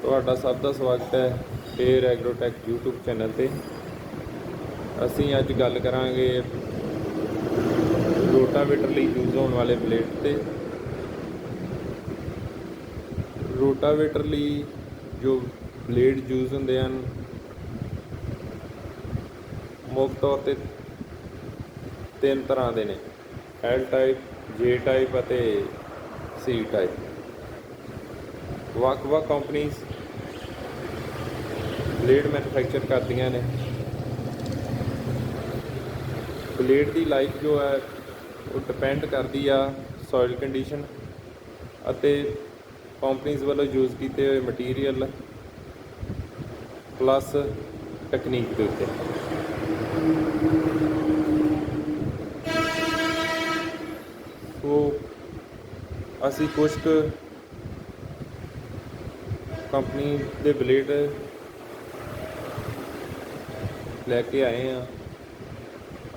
ਤੁਹਾਡਾ ਸਭ ਦਾ ਸਵਾਗਤ ਹੈ ਫੇਰ ਐਗਰੋਟੈਕ YouTube ਚੈਨਲ ਤੇ। ਅਸੀਂ ਅੱਜ ਗੱਲ ਕਰਾਂਗੇ ਰੋਟਾਵੇਟਰ ਲਈ ਯੂਜ਼ ਹੋਣ ਵਾਲੇ ਬਲੇਡ ਤੇ। ਰੋਟਾਵੇਟਰ ਲਈ ਜੋ ਬਲੇਡ ਯੂਜ਼ ਹੁੰਦੇ ਹਨ ਮੁੱਖ ਤੌਰ ਤੇ ਤਿੰਨ ਤਰ੍ਹਾਂ ਦੇ ਨੇ: L ਟਾਈਪ, J ਟਾਈਪ ਅਤੇ C ਟਾਈਪ। ਵੱਖ-ਵੱਖ ਕੰਪਨੀਜ਼ ਬਲੇਡ ਮੈਨੂਫੈਕਚਰ ਕਰਦੀਆਂ ਨੇ। ਬਲੇਡ ਦੀ ਲਾਈਫ ਜੋ ਹੈ ਉਹ ਡਿਪੈਂਡ ਕਰਦੀ ਆ ਸੋਇਲ ਕੰਡੀਸ਼ਨ ਅਤੇ ਕੰਪਨੀਜ਼ ਵੱਲੋਂ ਯੂਜ਼ ਕੀਤੇ ਹੋਏ ਮਟੀਰੀਅਲ ਪਲੱਸ ਟੈਕਨੀਕ ਦੇ ਉੱਤੇ। ਸੋ ਅਸੀਂ ਕੁਝ ਕੁ ਕੰਪਨੀ ਦੇ ਬਲੇਡ ਲੈ ਕੇ ਆਏ ਹਾਂ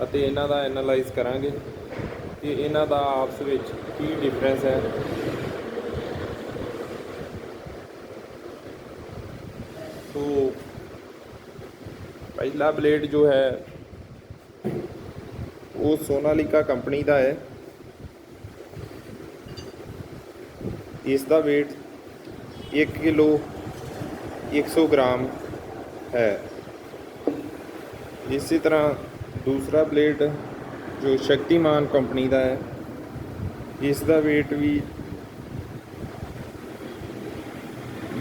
ਅਤੇ ਇਹਨਾਂ ਦਾ ਐਨਾਲਾਈਜ਼ ਕਰਾਂਗੇ ਕਿ ਇਹਨਾਂ ਦਾ ਆਪਸ ਵਿੱਚ ਕੀ ਡਿਫਰੈਂਸ ਹੈ। ਸੋ ਪਹਿਲਾ ਬਲੇਡ ਜੋ ਹੈ ਉਹ ਸੋਨਾਲੀਕਾ ਕੰਪਨੀ ਦਾ ਹੈ। ਇਸ ਦਾ weight 1 ਕਿਲੋ 100 ਗ੍ਰਾਮ ਹੈ। ਇਸੇ ਤਰ੍ਹਾਂ ਦੂਸਰਾ ਬਲੇਡ ਜੋ ਸ਼ਕਤੀਮਾਨ ਕੰਪਨੀ ਦਾ ਹੈ, ਇਸ ਦਾ weight ਵੀ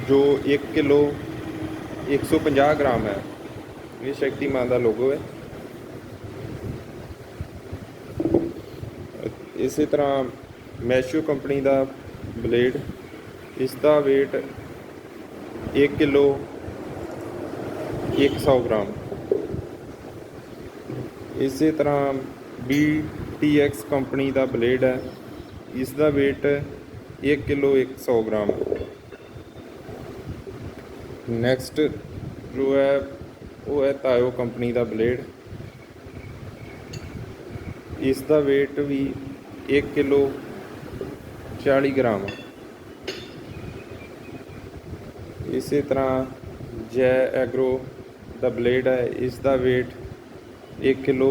ਜੋ 1 ਕਿਲੋ 150 ਗ੍ਰਾਮ ਹੈ। ਇਹ ਸ਼ਕਤੀਮਾਨ ਦਾ ਲੋਗੋ ਹੈ। ਇਸੇ ਤਰ੍ਹਾਂ ਮੈਸ਼ੋ ਕੰਪਨੀ ਦਾ ਬਲੇਡ, ਇਸ ਦਾ weight 1 ਕਿਲੋ 100 ਗ੍ਰਾਮ। ਇਸੇ ਤਰ੍ਹਾਂ BTX ਕੰਪਨੀ ਦਾ ਬਲੇਡ ਹੈ, ਇਸ ਦਾ weight 1 ਕਿਲੋ 100 ਗ੍ਰਾਮ। ਨੈਕਸਟ ਜੋ ਹੈ ਉਹ ਹੈ ਤਾਇਓ ਕੰਪਨੀ ਦਾ ਬਲੇਡ, ਇਸ ਦਾ weight ਵੀ 1 ਕਿਲੋ 40 ਗ੍ਰਾਮ। ਇਸੇ ਤਰ੍ਹਾਂ ਜੈ ਐਗਰੋ ਦਾ ਬਲੇਡ ਹੈ, ਇਸ ਦਾ weight 1 ਕਿਲੋ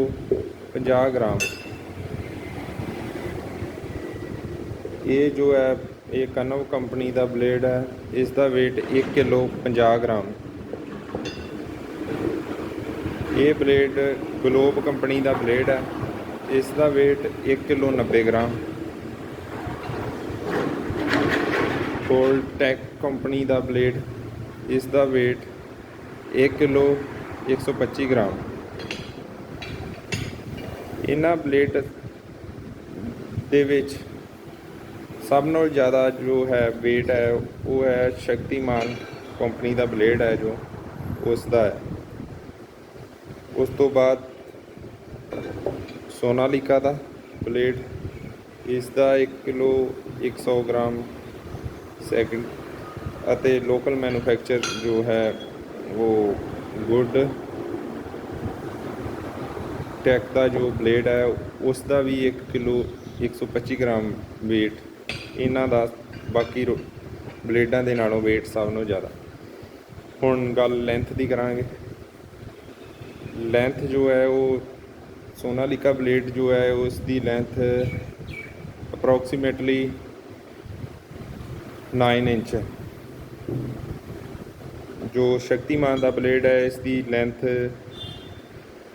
50 ਗ੍ਰਾਮ। ਇਹ ਜੋ ਹੈ ਇਹ ਕਨਵ ਕੰਪਨੀ ਦਾ ਬਲੇਡ ਹੈ, ਇਸ ਦਾ weight 1 ਕਿਲੋ 50 ਗ੍ਰਾਮ। ਇਹ ਬਲੇਡ ਗਲੋਬ ਕੰਪਨੀ ਦਾ ਬਲੇਡ ਹੈ, ਇਸ ਦਾ weight 1 ਕਿਲੋ 90 ਗ੍ਰਾਮ। ਗੋਲਟੈਕ ਕੰਪਨੀ ਦਾ ਬਲੇਡ, ਇਸ ਦਾ weight 1 ਕਿਲੋ 125 ਗ੍ਰਾਮ। ਇਹਨਾਂ ਬਲੇਡ ਦੇ ਵਿੱਚ ਸਭ ਨਾਲੋਂ ਜ਼ਿਆਦਾ ਜੋ ਹੈ weight ਹੈ ਉਹ ਹੈ ਸ਼ਕਤੀਮਾਨ ਕੰਪਨੀ ਦਾ ਬਲੇਡ ਹੈ ਜੋ ਉਸ ਦਾ ਹੈ। ਉਸ ਤੋਂ ਬਾਅਦ ਸੋਨਾਲੀਕਾ ਦਾ ਬਲੇਡ, ਇਸ ਦਾ 1 ਕਿਲੋ 100 ਗ੍ਰਾਮ ਸੈਕਿੰਡ ਅਤੇ ਲੋਕਲ ਮੈਨੂਫੈਕਚਰ ਜੋ ਹੈ ਉਹ ਗੁੱਡ ਟੈਕ ਦਾ ਜੋ ਬਲੇਡ ਹੈ ਉਸ ਦਾ ਵੀ 1 ਕਿਲੋ 125 ਗ੍ਰਾਮ weight। ਇਹਨਾਂ ਦਾ ਬਾਕੀ ਬਲੇਡਾਂ ਦੇ ਨਾਲੋਂ weight ਸਭ ਨਾਲੋਂ ਜ਼ਿਆਦਾ। ਹੁਣ ਗੱਲ ਲੈਂਥ ਦੀ ਕਰਾਂਗੇ। ਲੈਂਥ ਜੋ ਹੈ ਉਹ ਸੋਨਾਲੀਕਾ ਬਲੇਡ ਜੋ ਹੈ ਉਸ ਦੀ ਲੈਂਥ ਅਪਰੋਕਸੀਮੇਟਲੀ 9 ਇੰਚ ਹੈ। ਜੋ ਸ਼ਕਤੀਮਾਨ ਦਾ ਬਲੇਡ ਹੈ ਇਸ ਦੀ ਲੈਂਥ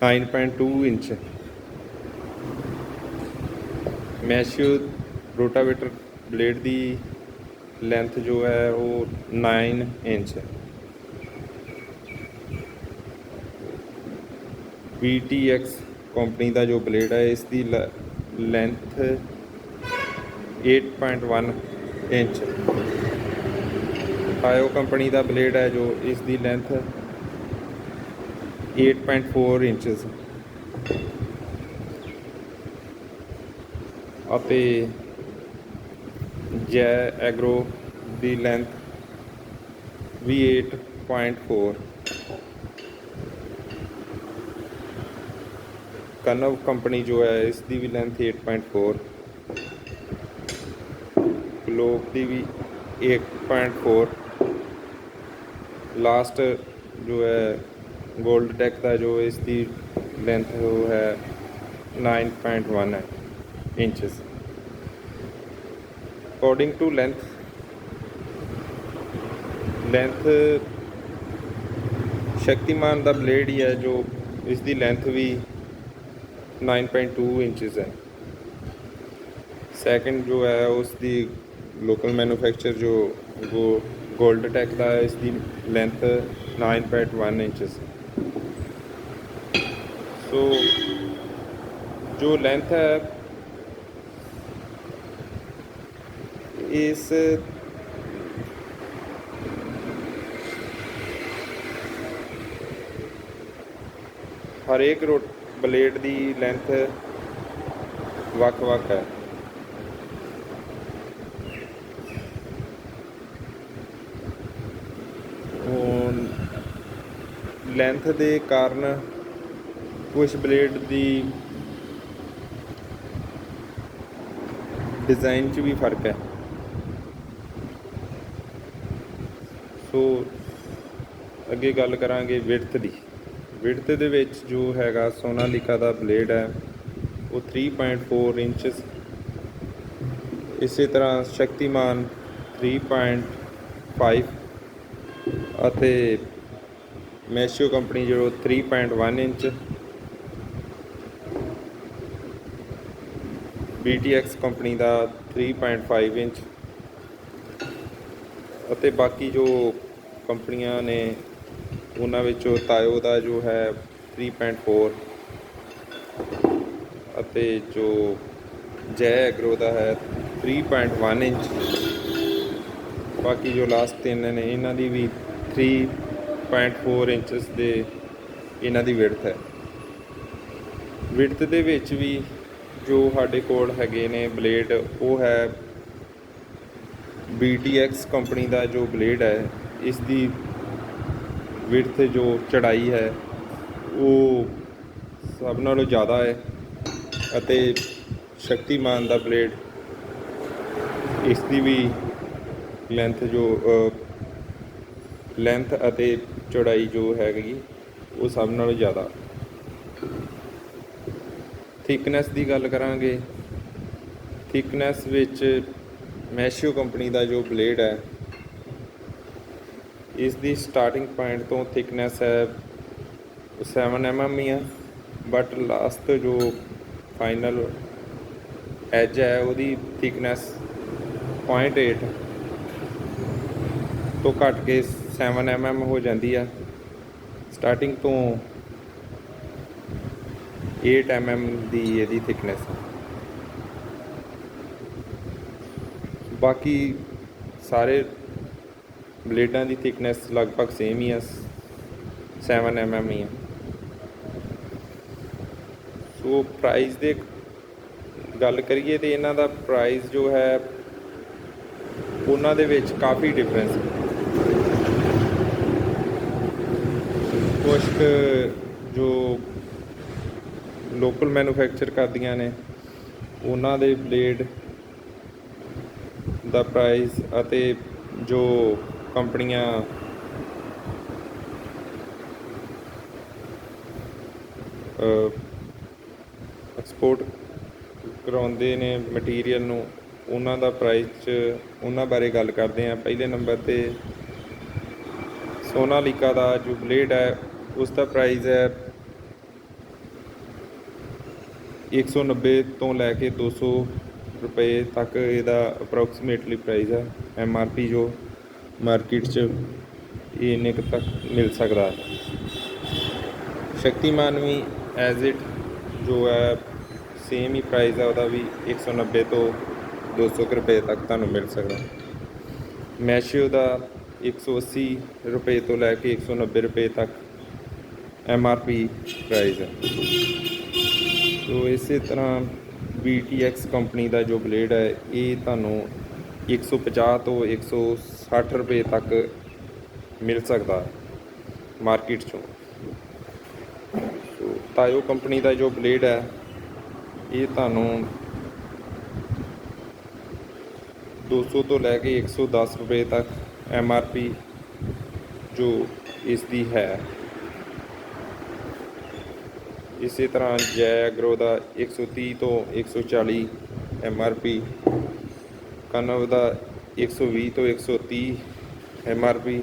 9.2 ਇੰਚ ਹੈ। ਮੈਸ਼ੋ ਰੋਟਾਵੇਟਰ ਬਲੇਡ ਦੀ ਲੈਂਥ ਜੋ ਹੈ ਉਹ 9 ਇੰਚ ਹੈ। BTX ਕੰਪਨੀ ਦਾ ਜੋ ਬਲੇਡ ਹੈ ਇਸ ਦੀ ਲੈਂਥ 8.1 ਇੰਚ। ਤਾਇਓ ਕੰਪਨੀ ਦਾ ਬਲੇਡ ਹੈ ਜੋ ਇਸ ਦੀ ਲੈਂਥ 8.4 ਇੰਚਸ ਅਤੇ ਜੈ ਐਗਰੋ ਦੀ ਲੈਂਥ ਵੀ 8.4। ਕਨਵ ਕੰਪਨੀ ਜੋ ਹੈ ਇਸ ਦੀ ਵੀ ਲੈਂਥ 8.4। ਗਲੋਬ ਦੀ ਵੀ 8.4 ਲਾਸਟ ਜੋ ਹੈ ਗੋਲਡ ਟੈਕ ਦਾ ਜੋ ਇਸ ਦੀ ਲੈਂਥ ਉਹ ਹੈ 9.1 ਹੈ inches. According to length Shaktiman ਦਾ ਬਲੇਡ ਹੀ ਹੈ ਜੋ ਇਸ ਦੀ ਲੈਂਥ ਵੀ 9.2 ਇੰਚਸ ਹੈ। ਸੈਕਿੰਡ ਜੋ ਹੈ ਉਸ ਦੀ ਲੋਕਲ ਮੈਨੂਫੈਕਚਰ ਜੋ ਗੋਲਡ ਟੈਕ ਦਾ ਇਸ ਦੀ ਲੈਂਥ 9.1 ਇੰਚਸ। ਸੋ ਜੋ ਲੈਂਥ ਹੈ ਇਸ ਹਰੇਕ ਬਲੇਡ ਦੀ ਲੈਂਥ ਵੱਖ-ਵੱਖ ਹੈ। ਲੈਂਥ ਦੇ ਕਾਰਨ ਕੁਛ ਬਲੇਡ ਦੀ ਡਿਜ਼ਾਈਨ 'ਚ ਵੀ ਫਰਕ ਹੈ। ਸੋ ਅੱਗੇ ਗੱਲ ਕਰਾਂਗੇ ਵਿਡਥ ਦੀ। ਵਿਡਥ ਦੇ ਵਿੱਚ ਜੋ ਹੈਗਾ ਸੋਨਾਲੀਕਾ ਦਾ ਬਲੇਡ ਹੈ ਉਹ 3.4 ਇੰਚਸ, ਇਸੇ ਤਰ੍ਹਾਂ ਸ਼ਕਤੀਮਾਨ 3.5 ਅਤੇ ਮੈਸ਼ੀਓ ਕੰਪਨੀ ਜੋ 3.1 ਇੰਚ, BTX ਕੰਪਨੀ ਦਾ 3.5 ਇੰਚ ਅਤੇ ਬਾਕੀ ਜੋ ਕੰਪਨੀਆਂ ਨੇ ਉਹਨਾਂ ਵਿੱਚੋਂ ਤਾਇਓ ਦਾ ਜੋ ਹੈ 3.4 ਅਤੇ ਜੋ ਜੈ ਐਗਰੋ ਦਾ ਹੈ 3.1 ਇੰਚ। ਬਾਕੀ ਜੋ ਲਾਸਟ ਤਿੰਨ ਨੇ ਇਹਨਾਂ ਦੀ ਵੀ 3.4 ਇੰਚਸ ਦੇ ਇਹਨਾਂ ਦੀ ਵਿਡਥ ਹੈ। ਵਿਡਥ ਦੇ ਵਿੱਚ ਵੀ ਜੋ ਸਾਡੇ ਕੋਲ ਹੈਗੇ ਨੇ ਬਲੇਡ ਉਹ ਹੈ BTX ਕੰਪਨੀ ਦਾ ਜੋ ਬਲੇਡ ਹੈ ਇਸ ਦੀ ਵਿਡਥ ਜੋ ਚੜਾਈ ਹੈ ਉਹ ਸਭ ਨਾਲੋਂ ਜ਼ਿਆਦਾ ਹੈ ਅਤੇ ਸ਼ਕਤੀਮਾਨ ਦਾ ਬਲੇਡ ਇਸ ਦੀ ਵੀ ਲੈਂਥ ਅਤੇ ਚੌੜਾਈ ਜੋ ਹੈਗੀ ਉਹ ਸਭ ਨਾਲੋਂ ਜ਼ਿਆਦਾ। ਥਿਕਨੈਸ ਦੀ ਗੱਲ ਕਰਾਂਗੇ। ਥਿਕਨੈਸ ਵਿੱਚ ਮੈਸ਼ੀਓ ਕੰਪਨੀ ਦਾ ਜੋ ਬਲੇਡ ਹੈ ਇਸ ਦੀ ਸਟਾਰਟਿੰਗ ਪੁਆਇੰਟ ਤੋਂ ਥਿਕਨੈਸ ਹੈ 7 mm ਹੀ ਆ, ਬਟ ਲਾਸਟ ਜੋ ਫਾਈਨਲ ਐਜ ਹੈ ਉਹਦੀ ਥਿਕਨੈਸ 0.8 ਤੋਂ ਘੱਟ ਕੇ 7 mm ਹੋ ਜਾਂਦੀ ਆ। ਸਟਾਰਟਿੰਗ ਤੋਂ 8 mm ਦੀ ਇਹਦੀ ਥਿਕਨੈਸ। ਬਾਕੀ ਸਾਰੇ ਬਲੇਡਾਂ ਦੀ ਥਿਕਨੈਸ ਲਗਭਗ ਸੇਮ ਹੀ ਆ, 7 mm ਹੀ ਆ। ਸੋ ਪ੍ਰਾਈਸ ਦੇ ਗੱਲ ਕਰੀਏ ਤਾਂ ਇਹਨਾਂ ਦਾ ਪ੍ਰਾਈਸ ਜੋ ਹੈ ਉਹਨਾਂ ਦੇ ਵਿੱਚ ਕਾਫੀ ਡਿਫਰੈਂਸ ਹੈ। ਕੁਛ ਜੋ ਲੋਕਲ ਮੈਨੂਫੈਕਚਰ ਕਰਦੀਆਂ ਨੇ ਉਹਨਾਂ ਦੇ ਬਲੇਡ ਦਾ ਪ੍ਰਾਈਸ ਅਤੇ ਜੋ ਕੰਪਨੀਆਂ ਐਕਸਪੋਰਟ ਕਰਾਉਂਦੇ ਨੇ ਮਟੀਰੀਅਲ ਨੂੰ ਉਹਨਾਂ ਦਾ ਪ੍ਰਾਈਸ 'ਚ ਉਹਨਾਂ ਬਾਰੇ ਗੱਲ ਕਰਦੇ ਹਾਂ। ਪਹਿਲੇ ਨੰਬਰ 'ਤੇ ਸੋਨਾਲੀਕਾ ਦਾ ਜੋ ਬਲੇਡ ਹੈ ਉਸ ਦਾ ਪ੍ਰਾਈਸ ਹੈ 190 ਤੋਂ ਲੈ ਕੇ 200 ਰੁਪਏ ਤੱਕ ਇਹਦਾ ਅਪਰੋਕਸੀਮੇਟਲੀ ਪ੍ਰਾਈਸ ਹੈ। MRP ਜੋ ਮਾਰਕੀਟ 'ਚ ਇਹ ਇੰਨੇ ਕੁ ਤੱਕ ਮਿਲ ਸਕਦਾ। ਸ਼ਕਤੀਮਾਨ ਵੀ ਐਜ਼ ਇਟ ਜੋ ਹੈ ਸੇਮ ਹੀ ਪ੍ਰਾਈਸ ਹੈ ਉਹਦਾ ਵੀ 190 ਤੋਂ 200 ਰੁਪਏ ਤੱਕ ਤੁਹਾਨੂੰ ਮਿਲ ਸਕਦਾ। ਮੈਸ਼ੀਓ ਦਾ 180 ਰੁਪਏ ਤੋਂ ਲੈ ਕੇ 190 ਰੁਪਏ ਤੱਕ MRP ਪ੍ਰਾਈਸ ਹੈ। ਸੋ ਇਸੇ ਤਰ੍ਹਾਂ BTX ਕੰਪਨੀ ਦਾ ਜੋ ਬਲੇਡ ਹੈ ਇਹ ਤੁਹਾਨੂੰ 150 ਤੋਂ 160 ਰੁਪਏ ਤੱਕ ਮਿਲ ਸਕਦਾ ਮਾਰਕੀਟ 'ਚੋਂ। ਸੋ ਤਾਇਓ ਕੰਪਨੀ ਦਾ ਜੋ ਬਲੇਡ ਹੈ ਇਹ ਤੁਹਾਨੂੰ 200 ਤੋਂ ਲੈ ਕੇ 110 ਰੁਪਏ ਤੱਕ MRP ਜੋ ਇਸ ਦੀ ਹੈ। ਇਸੇ ਤਰ੍ਹਾਂ ਜੈ ਐਗਰੋ ਦਾ 130 ਤੋਂ 140 MRP, ਕਨਵ ਦਾ 120 ਤੋਂ 130 MRP,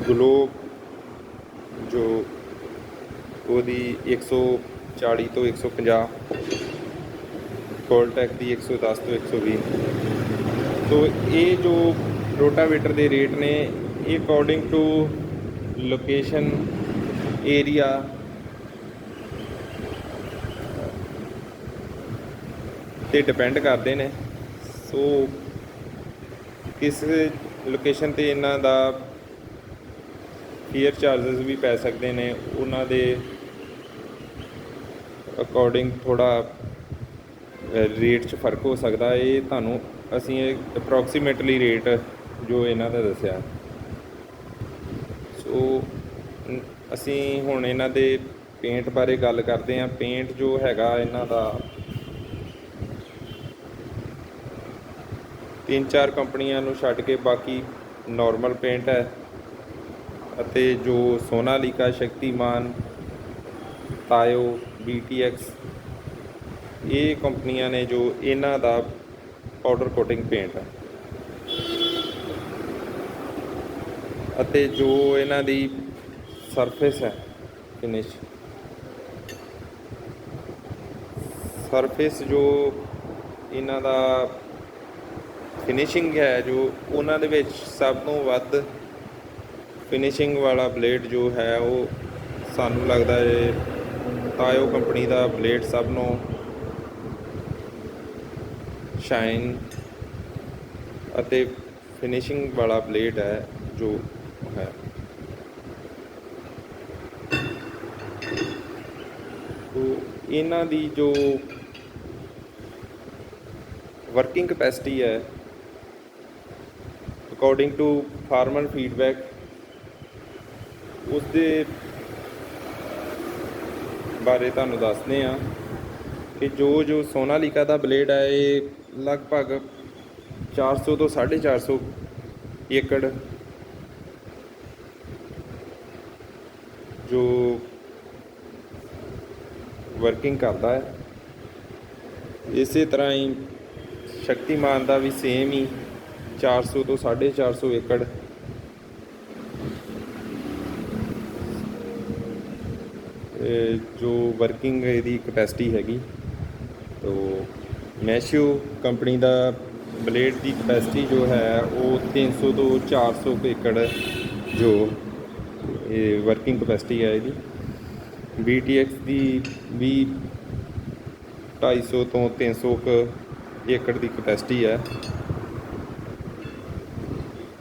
ਗਲੋਬ ਜੋ ਉਹਦੀ 140 ਤੋਂ 150, ਕੋਲਟੈਕ ਦੀ 110 ਤੋਂ 120। ਸੋ ਇਹ ਜੋ ਰੋਟਾਵੇਟਰ ਦੇ ਰੇਟ ਨੇ ਇਹ ਅਕੋਰਡਿੰਗ ਟੂ ਲੋਕੇਸ਼ਨ, ਏਰੀਆ ਤੇ ਡਿਪੈਂਡ ਕਰਦੇ ਨੇ। ਸੋ ਕਿਸ ਲੋਕੇਸ਼ਨ 'ਤੇ ਇਹਨਾਂ ਦਾ ਫੇਅਰ ਚਾਰਜਸ ਵੀ ਪੈ ਸਕਦੇ ਨੇ, ਉਹਨਾਂ ਦੇ ਅਕੋਰਡਿੰਗ ਥੋੜ੍ਹਾ ਰੇਟ 'ਚ ਫਰਕ ਹੋ ਸਕਦਾ। ਇਹ ਤੁਹਾਨੂੰ ਅਸੀਂ ਇਹ ਅਪਰੋਕਸੀਮੇਟਲੀ ਰੇਟ ਜੋ ਇਹਨਾਂ ਦਾ ਦੱਸਿਆ। ਸੋ ਅਸੀਂ ਹੁਣ ਇਹਨਾਂ ਦੇ ਪੇਂਟ ਬਾਰੇ ਗੱਲ ਕਰਦੇ ਹਾਂ। ਪੇਂਟ ਜੋ ਹੈਗਾ ਇਹਨਾਂ ਦਾ 3-4 ਕੰਪਨੀਆਂ ਨੂੰ ਛੱਡ ਕੇ ਬਾਕੀ ਨੋਰਮਲ ਪੇਂਟ ਹੈ, ਅਤੇ ਜੋ ਸੋਨਾਲੀਕਾ, ਸ਼ਕਤੀਮਾਨ, ਤਾਇਓ, BTX ਇਹ ਕੰਪਨੀਆਂ ਨੇ ਜੋ ਇਹਨਾਂ ਦਾ ਪਾਊਡਰ ਕੋਟਿੰਗ ਪੇਂਟ ਹੈ। ਅਤੇ ਜੋ ਇਹਨਾਂ ਦੀ ਸਰਫੇਸ ਹੈ, ਸਰਫੇਸ ਜੋ ਇਹਨਾਂ ਦਾ ਫਿਨਿਸ਼ਿੰਗ ਹੈ, ਜੋ ਉਹਨਾਂ ਦੇ ਵਿੱਚ ਸਭ ਤੋਂ ਵੱਧ ਫਿਨਿਸ਼ਿੰਗ ਵਾਲਾ ਬਲੇਡ ਜੋ ਹੈ ਉਹ ਸਾਨੂੰ ਲੱਗਦਾ ਹੈ ਤਾਇਓ ਕੰਪਨੀ ਦਾ ਬਲੇਡ ਸਭ ਨੂੰ ਸ਼ਾਈਨ ਅਤੇ ਫਿਨਿਸ਼ਿੰਗ ਵਾਲਾ ਬਲੇਡ ਹੈ ਜੋ ਹੈ। ਸੋ ਇਹਨਾਂ ਦੀ ਜੋ ਵਰਕਿੰਗ ਕਪੈਸਿਟੀ ਹੈ ਅਕੋਰਡਿੰਗ ਟੂ ਫਾਰਮਰ ਫੀਡਬੈਕ, ਉਸ ਦੇ ਬਾਰੇ ਤੁਹਾਨੂੰ ਦੱਸਦੇ ਹਾਂ ਕਿ ਜੋ ਸੋਨਾਲੀਕਾ ਦਾ ਬਲੇਡ ਹੈ ਇਹ ਲਗਭਗ 400 ਤੋਂ 450 ਏਕੜ ਜੋ ਵਰਕਿੰਗ ਕਰਦਾ ਹੈ। ਇਸੇ ਤਰ੍ਹਾਂ ਹੀ ਸ਼ਕਤੀਮਾਨ ਦਾ ਵੀ ਸੇਮ ਹੀ 400 ਤੋਂ 450 ਏਕੜ ਜੋ ਵਰਕਿੰਗ ਇਹਦੀ ਕਪੈਸਿਟੀ ਹੈਗੀ। ਤੋ ਮੈਸ਼ੀਓ ਕੰਪਨੀ ਦਾ ਬਲੇਡ ਦੀ ਕਪੈਸਿਟੀ ਜੋ ਹੈ ਉਹ 300 ਤੋਂ 400 ਏਕੜ ਜੋ ਇਹ ਵਰਕਿੰਗ ਕਪੈਸਿਟੀ ਹੈ ਇਹਦੀ। BTX ਦੀ ਵੀ 250 ਤੋਂ 300 ਏਕੜ ਦੀ ਕਪੈਸਿਟੀ ਹੈ।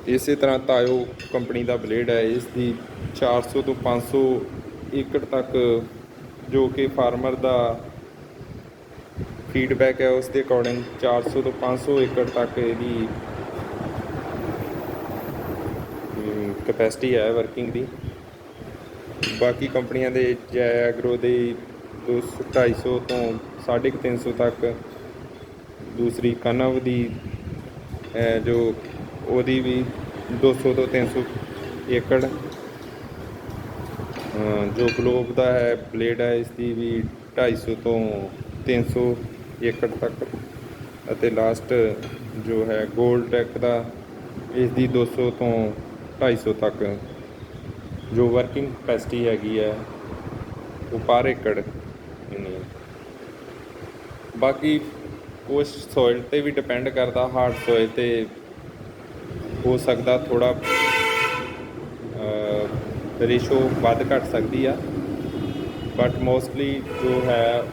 ਇਸੇ ਤਰ੍ਹਾਂ ਤਾਇਓ ਕੰਪਨੀ ਦਾ ਬਲੇਡ ਹੈ, ਇਸ ਦੀ 400 ਤੋਂ 500 ਏਕੜ ਤੱਕ ਜੋ ਕਿ ਫਾਰਮਰ ਦਾ ਫੀਡਬੈਕ ਹੈ ਉਸ ਦੇ ਅਕੋਰਡਿੰਗ 400 ਤੋਂ 500 ਏਕੜ ਤੱਕ ਇਹਦੀ ਕਪੈਸਿਟੀ ਹੈ ਵਰਕਿੰਗ ਦੀ। ਬਾਕੀ ਕੰਪਨੀਆਂ ਦੇ ਜੈ ਐਗਰੋ ਦੇ 250 ਤੋਂ 350 ਤੱਕ, ਦੂਸਰੀ ਕਨਵ ਦੀ ਜੋ ਉਹਦੀ ਵੀ 200 ਤੋਂ 300 ਏਕੜ, ਜੋ ਗਲੋਬ ਦਾ ਹੈ ਬਲੇਡ ਹੈ ਇਸ ਦੀ ਵੀ 250 ਤੋਂ 300 ਏਕੜ ਤੱਕ, ਅਤੇ ਲਾਸਟ ਜੋ ਹੈ ਗੋਲਟੈਕ ਦਾ ਇਸ ਦੀ 200 ਤੋਂ 250 ਤੱਕ ਜੋ ਵਰਕਿੰਗ ਕਪੈਸਿਟੀ ਹੈਗੀ ਹੈ ਉਹ ਪਰ ਏਕੜ। ਬਾਕੀ ਕੁਛ ਸੋਇਲ 'ਤੇ ਵੀ ਡਿਪੈਂਡ ਕਰਦਾ, ਹਾਰਡ ਸੋਇਲ 'ਤੇ ਹੋ ਸਕਦਾ ਥੋੜ੍ਹਾ ਰੇਸ਼ੋ ਵੱਧ ਘੱਟ ਸਕਦੀ ਆ, ਬਟ ਮੋਸਟਲੀ ਜੋ ਹੈ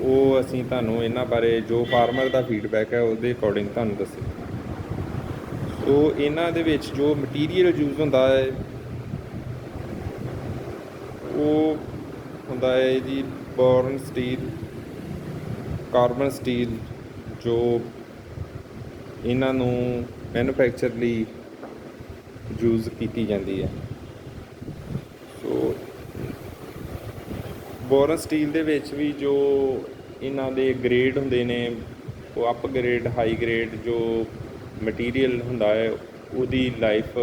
ਉਹ ਅਸੀਂ ਤੁਹਾਨੂੰ ਇਹਨਾਂ ਬਾਰੇ ਜੋ ਫਾਰਮਰ ਦਾ ਫੀਡਬੈਕ ਹੈ ਉਹਦੇ ਅਕੋਰਡਿੰਗ ਤੁਹਾਨੂੰ ਦੱਸਿਆ। ਸੋ ਇਹਨਾਂ ਦੇ ਵਿੱਚ ਜੋ ਮਟੀਰੀਅਲ ਯੂਜ਼ ਹੁੰਦਾ ਹੈ ਉਹ ਹੁੰਦਾ ਹੈ ਜੀ ਬੋਰਨ ਸਟੀਲ, ਕਾਰਬਨ ਸਟੀਲ, ਜੋ ਇਹਨਾਂ ਨੂੰ ਮੈਨੂਫੈਕਚਰ ਲਈ ਯੂਜ਼ ਕੀਤੀ ਜਾਂਦੀ ਹੈ। ਸੋ ਬੋਰਨ ਸਟੀਲ ਦੇ ਵਿੱਚ ਵੀ ਜੋ ਇਹਨਾਂ ਦੇ ਗ੍ਰੇਡ ਹੁੰਦੇ ਨੇ ਉਹ ਅਪ ਗ੍ਰੇਡ, ਹਾਈ ਗ੍ਰੇਡ ਜੋ ਮਟੀਰੀਅਲ ਹੁੰਦਾ ਹੈ ਉਹਦੀ ਲਾਈਫ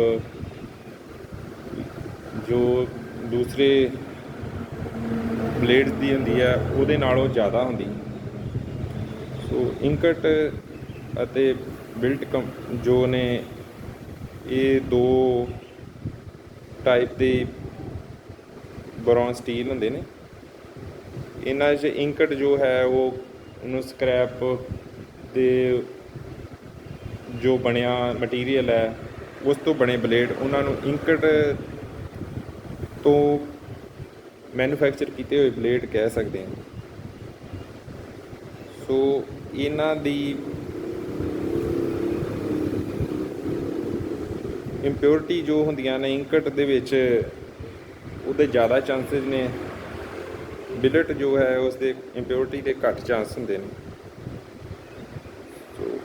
ਜੋ ਦੂਸਰੇ ਬਲੇਡਸ ਦੀ ਹੁੰਦੀ ਹੈ ਉਹਦੇ ਨਾਲੋਂ ਜ਼ਿਆਦਾ ਹੁੰਦੀ। ਸੋ ਇੰਕਟ ਅਤੇ ਬਿਲਟ ਜੋ ਨੇ ਇਹ ਦੋ ਟਾਈਪ ਦੇ ਬਰੌਨ ਸਟੀਲ ਹੁੰਦੇ ਨੇ। ਇਹਨਾਂ 'ਚ ਇੰਕਟ ਜੋ ਹੈ ਉਹ ਉਹਨੂੰ ਸਕ੍ਰੈਪ ਦੇ ਜੋ ਬਣਿਆ ਮਟੀਰੀਅਲ ਹੈ ਉਸ ਤੋਂ ਬਣੇ ਬਲੇਡ, ਉਹਨਾਂ ਨੂੰ ਇੰਕਟ ਤੋਂ ਮੈਨੂਫੈਕਚਰ ਕੀਤੇ ਹੋਏ ਬਲੇਡ ਕਹਿ ਸਕਦੇ ਹਾਂ। ਸੋ ਇਹਨਾਂ ਦੀ ਇੰਪਿਓਰਿਟੀ ਜੋ ਹੁੰਦੀਆਂ ਨੇ ਇੰਕਟ ਦੇ ਵਿੱਚ, ਉਹਦੇ ਜ਼ਿਆਦਾ ਚਾਂਸਿਸ ਨੇ। ਬਿਲਟ ਜੋ ਹੈ ਉਸ ਦੇ ਇੰਪਿਓਰਿਟੀ ਦੇ ਘੱਟ ਚਾਂਸ ਹੁੰਦੇ ਨੇ। ਸੋ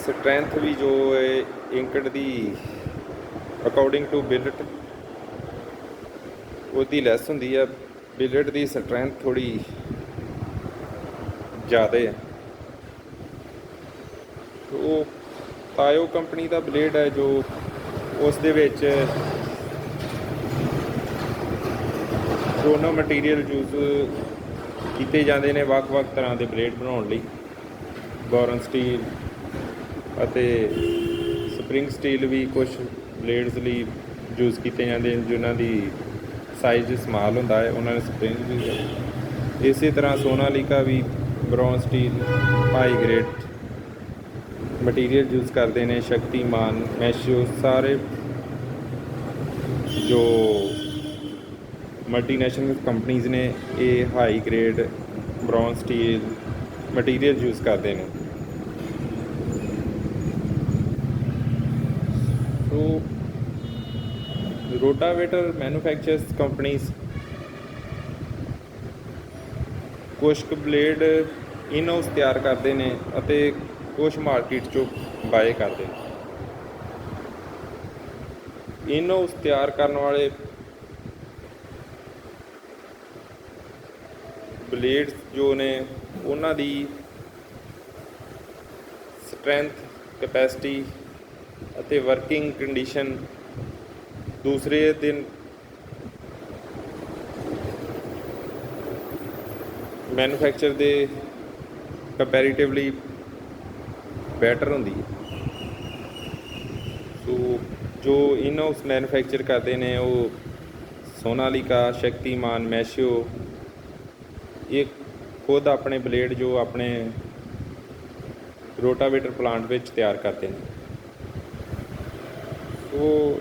ਸਟਰੈਂਥ ਵੀ ਜੋ ਹੈ ਇੰਕਟ ਦੀ ਅਕੋਰਡਿੰਗ ਟੂ ਬਿਲਟ ਉਹਦੀ ਲੈਸ ਹੁੰਦੀ ਹੈ। ਬਿਲਟ ਦੀ ਸਟਰੈਂਥ ਥੋੜ੍ਹੀ ਜ਼ਿਆਦਾ ਹੈ। ਉਹ ਤਾਇਓ ਕੰਪਨੀ ਦਾ ਬਲੇਡ ਹੈ ਜੋ ਉਸ ਦੇ ਵਿੱਚ ਦੋਨੋਂ ਮਟੀਰੀਅਲ ਯੂਜ਼ ਕੀਤੇ ਜਾਂਦੇ ਨੇ ਵੱਖ-ਵੱਖ ਤਰ੍ਹਾਂ ਦੇ ਬਲੇਡ ਬਣਾਉਣ ਲਈ। ਬੋਰਨ ਸਟੀਲ ਅਤੇ ਸਪਰਿੰਗ ਸਟੀਲ ਵੀ ਕੁਛ ਬਲੇਡਸ ਲਈ ਯੂਜ਼ ਕੀਤੇ ਜਾਂਦੇ ਨੇ ਜਿਨ੍ਹਾਂ ਦੀ ਸਾਈਜ਼ ਸਮਾਲ ਹੁੰਦਾ ਹੈ, ਉਹਨਾਂ ਨੇ ਸਪਰਿੰਗ ਵੀ। ਇਸੇ ਤਰ੍ਹਾਂ ਸੋਨਾਲੀਕਾ ਵੀ boron steel high grade material use ਕਰਦੇ ਨੇ। ਸ਼ਕਤੀਮਾਨ, ਮੈਸ਼ੀਓ, ਸਾਰੇ ਜੋ ਮਲਟੀਨੈਸ਼ਨਲ ਕੰਪਨੀਜ਼ ਨੇ ਇਹ high grade boron steel material use ਕਰਦੇ ਨੇ। ਸੋ ਰੋਟਾਵੇਟਰ ਮੈਨੂਫੈਕਚਰਸ ਕੰਪਨੀਜ਼ ਕੁਛ ਕੁ ਬਲੇਡ ਇਨ ਹਾਊਸ ਤਿਆਰ ਕਰਦੇ ਨੇ ਅਤੇ ਕੁਛ ਮਾਰਕੀਟ 'ਚੋਂ ਬਾਏ ਕਰਦੇ ਨੇ। ਇਨ ਹਾਊਸ ਤਿਆਰ ਕਰਨ ਵਾਲੇ ਬਲੇਡਸ ਜੋ ਨੇ ਉਹਨਾਂ ਦੀ ਸਟਰੈਂਥ, ਕੈਪੈਸਿਟੀ ਅਤੇ ਵਰਕਿੰਗ ਕੰਡੀਸ਼ਨ ਦੂਸਰੇ ਦਿਨ ਮੈਨੂਫੈਕਚਰ ਦੇ ਕੰਪੈਰੀਟਿਵਲੀ ਬੈਟਰ ਹੁੰਦੀ ਹੈ। ਸੋ ਜੋ ਇਨ ਹਾਊਸ ਮੈਨੂਫੈਕਚਰ ਕਰਦੇ ਨੇ ਉਹ ਸੋਨਾਲੀਕਾ, ਸ਼ਕਤੀਮਾਨ, ਮੈਸ਼ੀਓ, ਇਹ ਖੁਦ ਆਪਣੇ ਬਲੇਡ ਜੋ ਆਪਣੇ ਰੋਟਾਵੇਟਰ ਪਲਾਂਟ ਵਿੱਚ ਤਿਆਰ ਕਰਦੇ ਨੇ। ਸੋ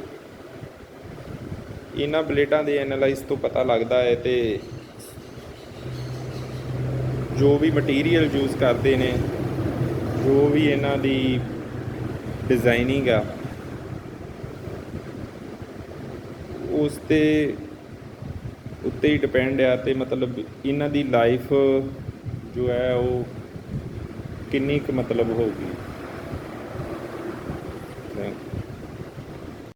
ਇਹਨਾਂ ਬਲੇਡਾਂ ਦੇ ਐਨਾਲਾਈਜ਼ ਤੋਂ ਪਤਾ ਲੱਗਦਾ ਹੈ ਅਤੇ ਜੋ ਵੀ ਮਟੀਰੀਅਲ ਯੂਜ਼ ਕਰਦੇ ਨੇ, ਜੋ ਵੀ ਇਹਨਾਂ ਦੀ ਡਿਜ਼ਾਈਨਿੰਗ ਆ ਉਸ ਦੇ ਉੱਤੇ ਹੀ ਡਿਪੈਂਡ ਆ। ਅਤੇ ਮਤਲਬ ਇਹਨਾਂ ਦੀ ਲਾਈਫ ਜੋ ਹੈ ਉਹ ਕਿੰਨੀ ਕੁ ਮਤਲਬ ਹੋਊਗੀ। Thank you.